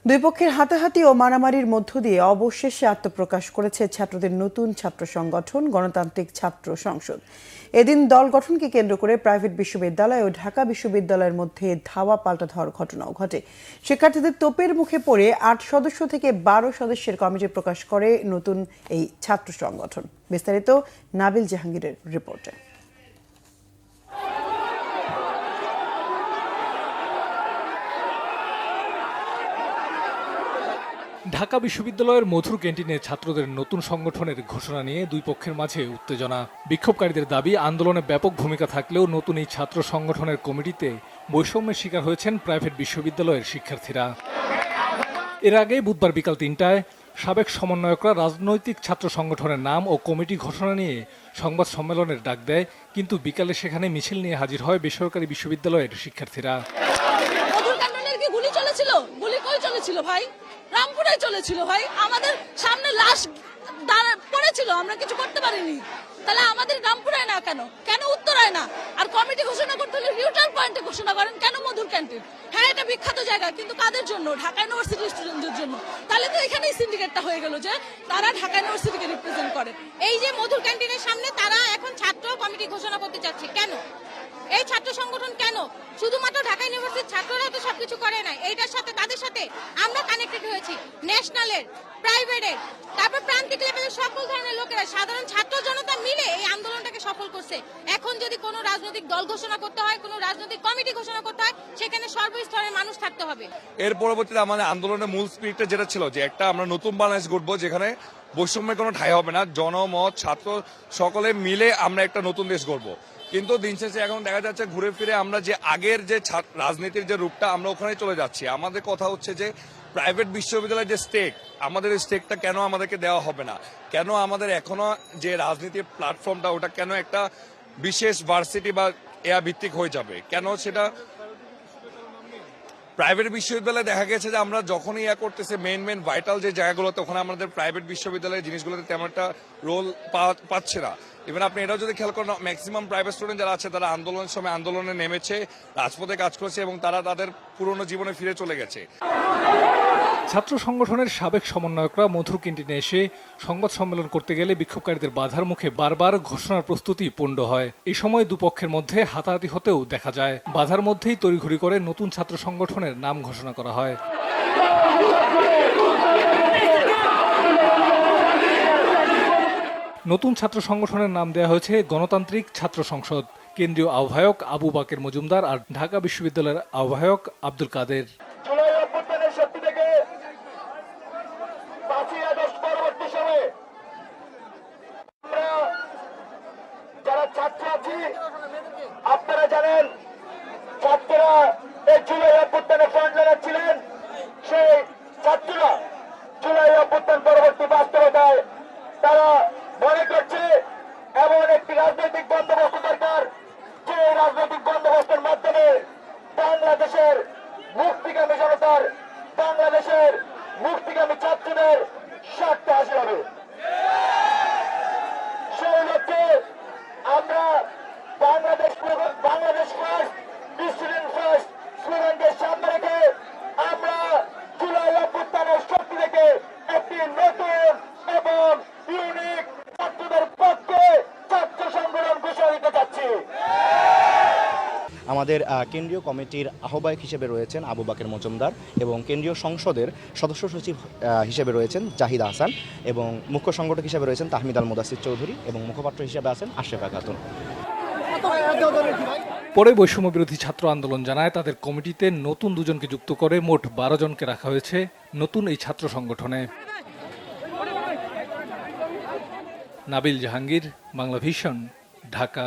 দুই পক্ষের হাতাহাতি ও মারামারির মধ্য দিয়ে অবশেষে আত্মপ্রকাশ করেছে ছাত্রদের নতুন ছাত্র সংগঠন গণতান্ত্রিক ছাত্র সংসদ। এদিন দল গঠনকে কেন্দ্র করে প্রাইভেট বিশ্ববিদ্যালয় ও ঢাকা বিশ্ববিদ্যালয়ের মধ্যে ধাওয়া পাল্টা ধাওয়ার ঘটনাও ঘটে। শিক্ষার্থীদের তোপের মুখে পড়ে ৮ সদস্য থেকে ১২ সদস্যের কমিটি প্রকাশ করে নতুন এই ছাত্র সংগঠন। বিস্তারিত নাবিল জাহাঙ্গীরের রিপোর্টে। ঢাকা বিশ্ববিদ্যালয়ের মধুর ক্যান্টিনে ছাত্রদের নতুন সংগঠনের ঘোষণা নিয়ে দুই পক্ষের মাঝে উত্তেজনা। বিক্ষোভকারীদের দাবি, আন্দোলনে ব্যাপক ভূমিকা থাকলেও নতুন এই ছাত্র সংগঠনের কমিটিতে বৈষম্যের শিকার হয়েছেন প্রাইভেট বিশ্ববিদ্যালয়ের শিক্ষার্থীরা। এর আগে বুধবার বিকাল ৩টায় সাবেক সমন্বয়করা রাজনৈতিক ছাত্র সংগঠনের নাম ও কমিটি ঘোষণা নিয়ে সংবাদ সম্মেলনের ডাক দেয়, কিন্তু বিকালে সেখানে মিছিল নিয়ে হাজির হয় বেসরকারি বিশ্ববিদ্যালয়ের শিক্ষার্থীরা। ভাই রামপুরে চলেছিল ভাই, আমাদের সামনে লাশ পড়েছিল, আমরা কিছু করতে পারিনি। তাহলে আমাদের রামপুরে না কেন, কেন উত্তরায় না? আর কমিটি ঘোষণা করতে হলে নিউট্রাল পয়েন্টে ঘোষণা করেন, কেন মধুর ক্যান্টিন? হ্যাঁ, এটা বিখ্যাত জায়গা, কিন্তু কাদের জন্য? ঢাকা ইউনিভার্সিটির স্টুডেন্টদের জন্য। তাহলে তো এখানেই সিন্ডিকেটটা হয়ে গেল যে তারা ঢাকা ইউনিভার্সিটিকে রিপ্রেজেন্ট করে। এই যে মধুর ক্যান্টিনের সামনে তারা এখন ছাত্র কমিটি ঘোষণা করতে চাচ্ছে, কেন? এই ছাত্র সংগঠন কেন? শুধুমাত্র ঢাকা ইউনিভার্সিটির ছাত্ররা তো সবকিছু করে না, এইটার সাথে তাদের সাথে আমরা কানেক্টেড হয়েছি, ন্যাশনালের, প্রাইভেটের, তারপর প্রান্তিক লেভেলের সকল ধরনের লোকেরা, সাধারণ ছাত্র জনতা মিলে এই আন্দোলনটাকে সফল করছে। এখন যদি কোনো রাজনৈতিক দল ঘোষণা করতে হয়, কোনো রাজনৈতিক কমিটি ঘোষণা করতে হয়, সেখানে সর্বস্তরের মানুষ থাকতে হবে। এর পরবর্তীতে আমাদের আন্দোলনের মূল স্পিরিটটা যেটা ছিল যে একটা আমরা নতুন বাংলাদেশ গড়বো, যেখানে বৈষম্যের কোনো ঠাঁই হবে না, জনমত ছাত্র সকলে মিলে আমরা একটা নতুন দেশ গড়বো। কিন্তু দিন শেষে এখন দেখা যাচ্ছে ঘুরে ফিরে আমরা যে আগের যে রাজনীতির যে রূপটা, আমরা ওখানে চলে যাচ্ছি। আমাদের কথা হচ্ছে যে প্রাইভেট বিশ্ববিদ্যালয়ের যে স্টেক, আমাদের এই স্টেকটা কেন আমাদেরকে দেওয়া হবে না? কেন আমাদের এখনো যে রাজনীতির প্ল্যাটফর্মটা, ওটা কেন একটা বিশেষ ভার্সিটি বা এয়া ভিত্তিক হয়ে যাবে? কেন সেটা প্রাইভেট বিশ্ববিদ্যালয়ে দেখা গেছে যে আমরা যখনই ইয়া করতেছে মেন ভাইটাল যে জায়গাগুলোতে, ওখানে আমাদের প্রাইভেট বিশ্ববিদ্যালয়ের জিনিসগুলোতে তেমন একটা রোল পাচ্ছে না। ইভেন আপনি এটাও যদি খেয়াল করেন, ম্যাক্সিমাম প্রাইভেট স্টুডেন্ট যারা আছে তারা আন্দোলনের সময় আন্দোলনে নেমেছে, রাজপথে কাজ করেছে এবং তারা তাদের পুরনো জীবনে ফিরে চলে গেছে। ছাত্র সংগঠনের সাবেক সমন্বয়করা মধুর ক্যান্টিনে এসে সংবাদ সম্মেলন করতে গেলে বিক্ষোভকারীদের বাধার মুখে বারবার ঘোষণার প্রস্তুতি পণ্ড হয়। এই সময় দুপক্ষের মধ্যে হাতাহাতি হতেও দেখা যায়। বাধার মধ্যেই তড়িঘড়ি করে নতুন ছাত্র সংগঠনের নাম ঘোষণা করা হয়। নতুন ছাত্র সংগঠনের নাম দেওয়া হয়েছে গণতান্ত্রিক ছাত্র সংসদ। কেন্দ্রীয় আহ্বায়ক আবু বাকের মজুমদার আর ঢাকা বিশ্ববিদ্যালয়ের আহ্বায়ক আব্দুল কাদের। যারা ছাত্র আছি, আপনারা জানেন ছাত্ররা এই জুলাই অভ্যুত্থানে ফ্রন্টলাইনে ছিলেন। সেই ছাত্ররা জুলাই অভ্যুত্থান পরবর্তী বাস্তবতায় তারা মনে করছে এমন একটি রাজনৈতিক বন্দোবস্ত দরকার, যে রাজনৈতিক বন্দোবস্তের মাধ্যমে বাংলাদেশের মুক্তিগামী জনতার, বাংলাদেশের মুক্তিগামী ছাত্রদের স্বার্থ হাসিল হবে। সেই লক্ষ্যে আমরা বাংলাদেশ ফার্স্ট, স্টুডেন্ট ফার্স্ট স্লোগানকে সামনে রেখে আমরা জুলাই অভ্যুত্থানের শক্তি থেকে একটি নতুন এবং ইউনিক ছাত্রদের পক্ষে ছাত্র সংগঠন ঘোষণা দিতে যাচ্ছি। আমাদের কেন্দ্রীয় কমিটির আহ্বায়ক হিসেবে রয়েছেন আবু বাকের মজুমদার এবং কেন্দ্রীয় সংসদের সদস্য সচিব হিসেবে রয়েছেন জাহিদ আহসান এবং মুখ্য সংগঠক হিসেবে রয়েছেন তাহমিদ আল মুদাসির চৌধুরী এবং মুখপাত্র হিসেবে আছেন আশরাফা খাতুন। পরে বৈষম্য বিরোধী ছাত্র আন্দোলন জানায় তাদের কমিটিতে নতুন দুজনকে যুক্ত করে মোট 12 জনকে রাখা হয়েছে নতুন এই ছাত্র সংগঠনে। নাবিল জাহাঙ্গীর, বাংলা ভিশন, ঢাকা।